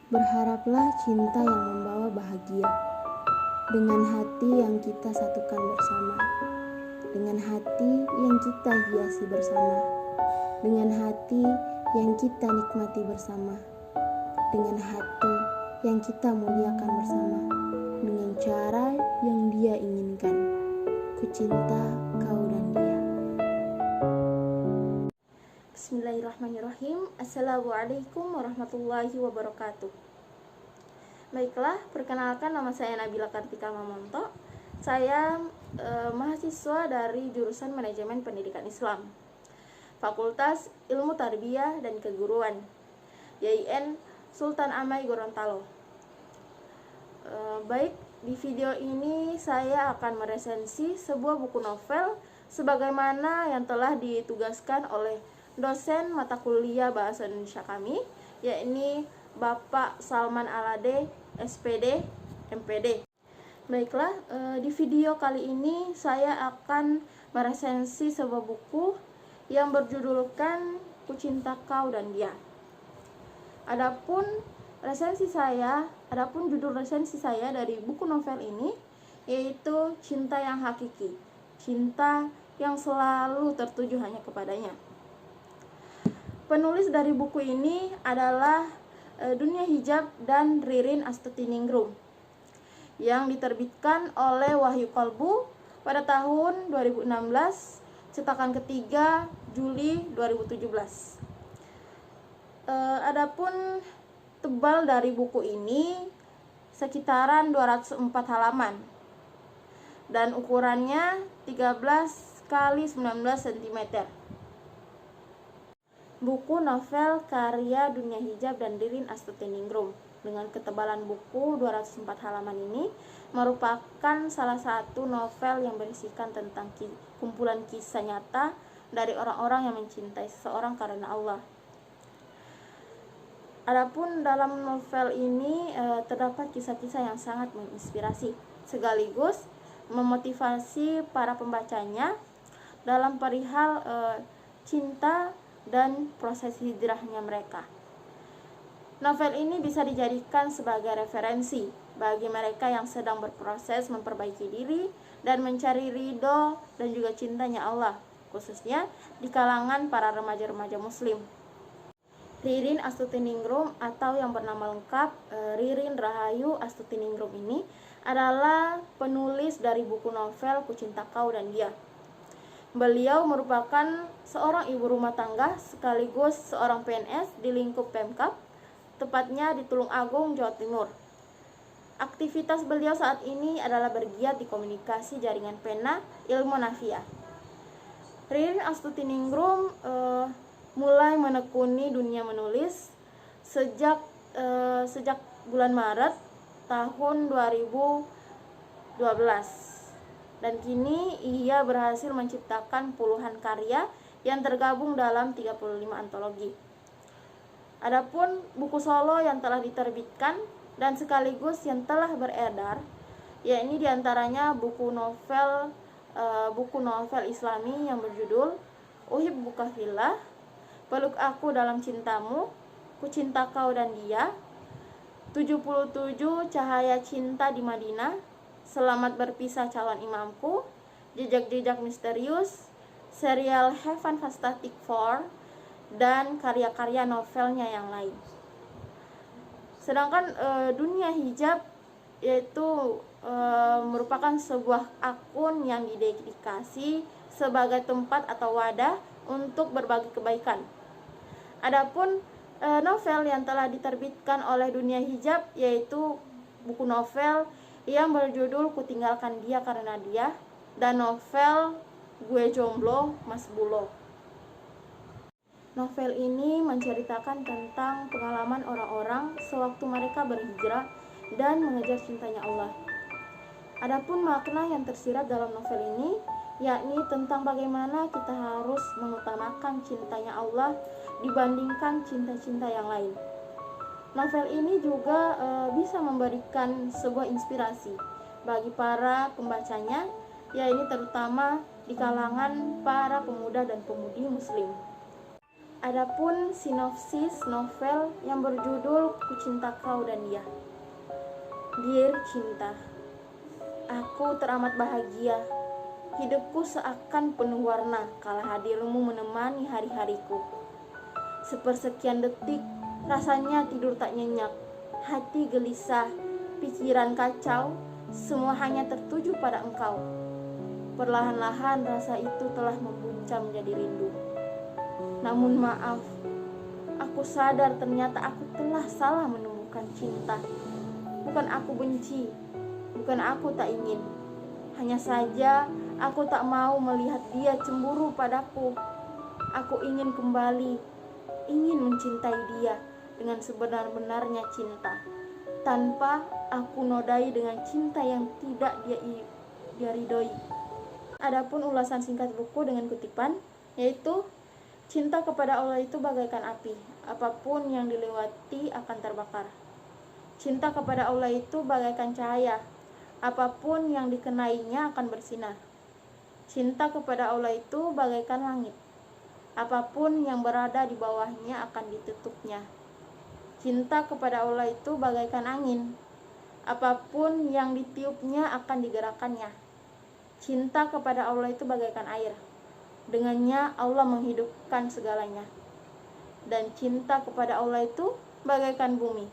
Berharaplah cinta yang membawa bahagia, dengan hati yang kita satukan bersama, dengan hati yang kita hiasi bersama, dengan hati yang kita nikmati bersama, dengan hati yang kita muliakan bersama, dengan cara yang Dia inginkan. Ku cinta kau dan dia. Bismillahirrahmanirrahim. Assalamualaikum warahmatullahi wabarakatuh. Baiklah, perkenalkan, nama saya Nabila Kartika Mamonto. Saya mahasiswa dari jurusan Manajemen Pendidikan Islam, Fakultas Ilmu Tarbiyah dan Keguruan, YIN Sultan Amai Gorontalo. Baik, di video ini saya akan meresensi sebuah buku novel sebagaimana yang telah ditugaskan oleh dosen mata kuliah Bahasa Indonesia kami, yakni Bapak Salman Alade, SPD, MPD. Baiklah, di video kali ini saya akan meresensi sebuah buku yang berjudulkan Ku Cinta Kau dan Dia. Adapun judul resensi saya dari buku novel ini yaitu Cinta yang Hakiki, cinta yang selalu tertuju hanya kepadanya. Penulis dari buku ini adalah Dunia Hijab dan Ririn Astutiningrum yang diterbitkan oleh Wahyu Kolbu pada tahun 2016, cetakan ketiga Juli 2017. Adapun tebal dari buku ini sekitaran 204 halaman dan ukurannya 13 x 19 cm. Buku novel karya Dunia Hijab dan Ririn Astutiningrum dengan ketebalan buku 204 halaman ini merupakan salah satu novel yang berisikan tentang kumpulan kisah nyata dari orang-orang yang mencintai seseorang karena Allah. Adapun dalam novel ini terdapat kisah-kisah yang sangat menginspirasi sekaligus memotivasi para pembacanya dalam perihal cinta dan proses hijrahnya mereka. Novel ini bisa dijadikan sebagai referensi bagi mereka yang sedang berproses memperbaiki diri dan mencari ridho dan juga cintanya Allah, khususnya di kalangan para remaja-remaja muslim. Ririn Astutiningrum atau yang bernama lengkap Ririn Rahayu Astutiningrum ini adalah penulis dari buku novel Ku Cinta Kau dan Dia. Beliau merupakan seorang ibu rumah tangga sekaligus seorang PNS di lingkup Pemkab, tepatnya di Tulung Agung, Jawa Timur. Aktivitas beliau saat ini adalah bergiat di komunikasi jaringan pena ilmu nafiah. Ririn Astutiningrum mulai menekuni dunia menulis sejak bulan Maret tahun 2012. Dan kini ia berhasil menciptakan puluhan karya yang tergabung dalam 35 antologi. Adapun buku solo yang telah diterbitkan dan sekaligus yang telah beredar, yakni diantaranya buku novel Islami yang berjudul Uhibbuka Fillah, Peluk Aku Dalam Cintamu, Ku Cinta Kau dan Dia, 77 Cahaya Cinta di Madinah, Selamat Berpisah Calon Imamku, Jejak-Jejak Misterius, serial Heaven Fantastic Four, dan karya-karya novelnya yang lain. Sedangkan Dunia Hijab yaitu merupakan sebuah akun yang didedikasi sebagai tempat atau wadah untuk berbagi kebaikan. Adapun novel yang telah diterbitkan oleh Dunia Hijab yaitu buku novel yang berjudul Ku Tinggalkan Dia Karena Dia dan novel Gue Jomblo Mas Bulo. Novel ini menceritakan tentang pengalaman orang-orang sewaktu mereka berhijrah dan mengejar cintanya Allah. Adapun makna yang tersirat dalam novel ini yakni tentang bagaimana kita harus mengutamakan cintanya Allah dibandingkan cinta-cinta yang lain. Novel ini juga bisa memberikan sebuah inspirasi bagi para pembacanya, yaitu terutama di kalangan para pemuda dan pemudi muslim. Adapun sinopsis novel yang berjudul Ku Cinta Kau dan Dia. Dear Cinta, aku teramat bahagia. Hidupku seakan penuh warna kala hadirmu menemani hari-hariku. Sepersekian detik, rasanya tidur tak nyenyak. Hati gelisah, pikiran kacau, semua hanya tertuju pada engkau. Perlahan-lahan rasa itu telah membuncah menjadi rindu. Namun maaf, aku sadar ternyata aku telah salah menemukan cinta. Bukan aku benci, bukan aku tak ingin. Hanya saja aku tak mau melihat dia cemburu padaku. Aku ingin kembali, ingin mencintai dia dengan sebenar-benarnya cinta, tanpa aku nodai dengan cinta yang tidak dia ridhoi. Adapun ulasan singkat buku dengan kutipan, yaitu cinta kepada Allah itu bagaikan api, apapun yang dilewati akan terbakar. Cinta kepada Allah itu bagaikan cahaya, apapun yang dikenainya akan bersinar. Cinta kepada Allah itu bagaikan langit, apapun yang berada di bawahnya akan ditutupnya. Cinta kepada Allah itu bagaikan angin, apapun yang ditiupnya akan digerakkannya. Cinta kepada Allah itu bagaikan air, dengannya Allah menghidupkan segalanya. Dan cinta kepada Allah itu bagaikan bumi,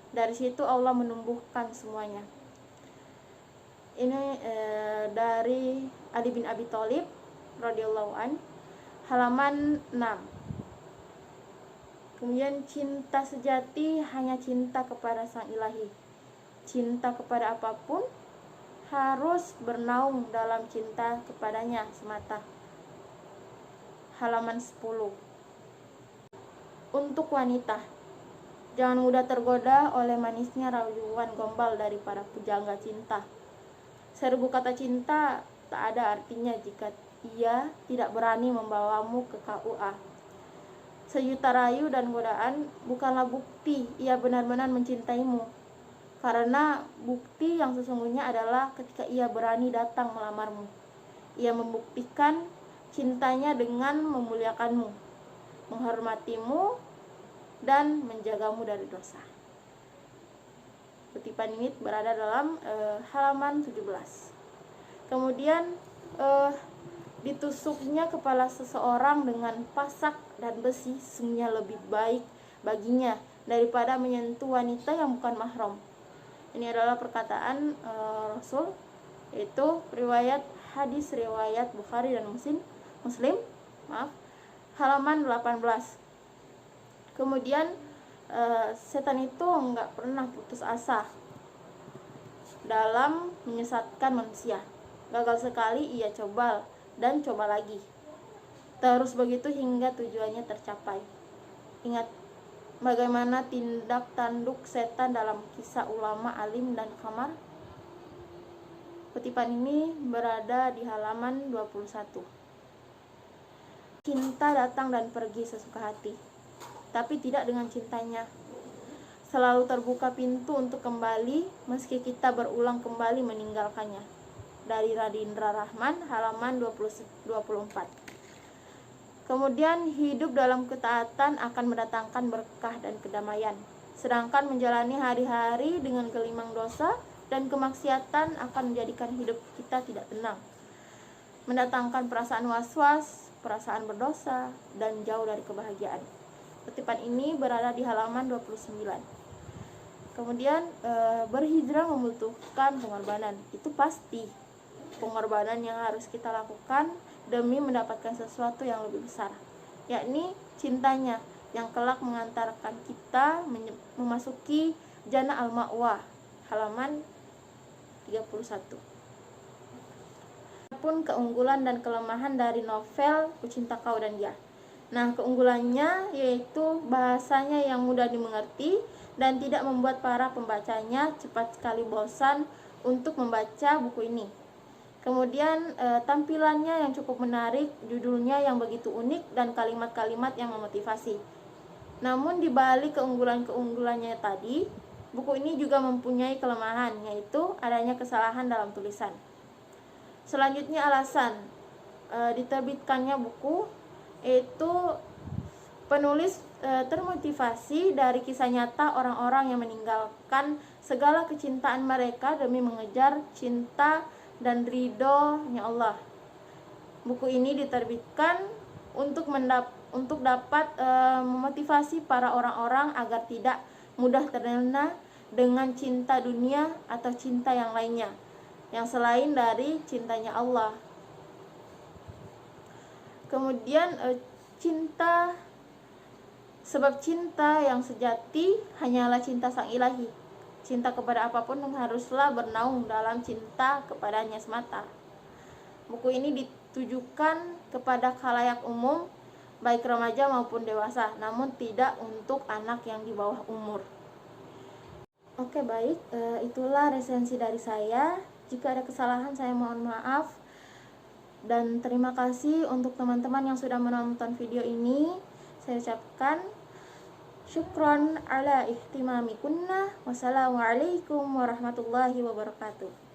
dari situ Allah menumbuhkan semuanya. Ini dari Ali bin Abi Thalib radhiyallahu an, halaman 6. Kemudian cinta sejati hanya cinta kepada Sang Ilahi. Cinta kepada apapun harus bernaung dalam cinta kepadanya semata. Halaman 10. Untuk wanita, jangan mudah tergoda oleh manisnya rayuan gombal dari para pujangga cinta. Serbu kata cinta tak ada artinya jika ia tidak berani membawamu ke KUA. Sejuta rayu dan godaan bukanlah bukti ia benar-benar mencintaimu, karena bukti yang sesungguhnya adalah ketika ia berani datang melamarmu. Ia membuktikan cintanya dengan memuliakanmu, menghormatimu, dan menjagamu dari dosa. Kutipan ini berada dalam halaman 17. Kemudian ditusuknya kepala seseorang dengan pasak dan besi sungguhnya lebih baik baginya daripada menyentuh wanita yang bukan mahram. Ini adalah perkataan Rasul, yaitu hadis riwayat Bukhari dan Muslim, halaman 18. Kemudian setan itu enggak pernah putus asa dalam menyesatkan manusia. Gagal sekali ia coba dan coba lagi, terus begitu hingga tujuannya tercapai. Ingat bagaimana tindak tanduk setan dalam kisah ulama alim dan khamar. Kutipan ini berada di halaman 21. Cinta datang dan pergi sesuka hati, tapi tidak dengan cintanya. Selalu terbuka pintu untuk kembali meski kita berulang kembali meninggalkannya. Dari Radindra Rahman, halaman 24. Kemudian hidup dalam ketaatan akan mendatangkan berkah dan kedamaian, sedangkan menjalani hari-hari dengan gelimang dosa dan kemaksiatan akan menjadikan hidup kita tidak tenang, mendatangkan perasaan was-was, perasaan berdosa, dan jauh dari kebahagiaan. Kutipan ini berada di halaman 29. Kemudian berhijrah membutuhkan pengorbanan. Itu pasti pengorbanan yang harus kita lakukan demi mendapatkan sesuatu yang lebih besar, yakni cintanya yang kelak mengantarkan kita memasuki jannah al-ma'wa, halaman 31. Pun keunggulan dan kelemahan dari novel Ku Cinta Kau dan Dia. Nah, keunggulannya yaitu bahasanya yang mudah dimengerti dan tidak membuat para pembacanya cepat sekali bosan untuk membaca buku ini. Kemudian tampilannya yang cukup menarik, judulnya yang begitu unik, dan kalimat-kalimat yang memotivasi. Namun di balik keunggulan-keunggulannya tadi, buku ini juga mempunyai kelemahan, yaitu adanya kesalahan dalam tulisan. Selanjutnya alasan diterbitkannya buku, yaitu Penulis termotivasi dari kisah nyata orang-orang yang meninggalkan segala kecintaan mereka demi mengejar cinta dan ridhonya Allah. Buku ini diterbitkan untuk dapat memotivasi para orang-orang agar tidak mudah terlena dengan cinta dunia atau cinta yang lainnya yang selain dari cintanya Allah. Kemudian sebab cinta yang sejati hanyalah cinta sang ilahi. Cinta kepada apapun haruslah bernaung dalam cinta kepadanya semata. Buku ini ditujukan kepada khalayak umum, baik remaja maupun dewasa, namun tidak untuk anak yang di bawah umur. Oke, baik, itulah resensi dari saya. Jika ada kesalahan saya mohon maaf. Dan terima kasih untuk teman-teman yang sudah menonton video ini. Saya ucapkan syukron ala ihtimamikunna. Wassalamualaikum warahmatullahi wabarakatuh.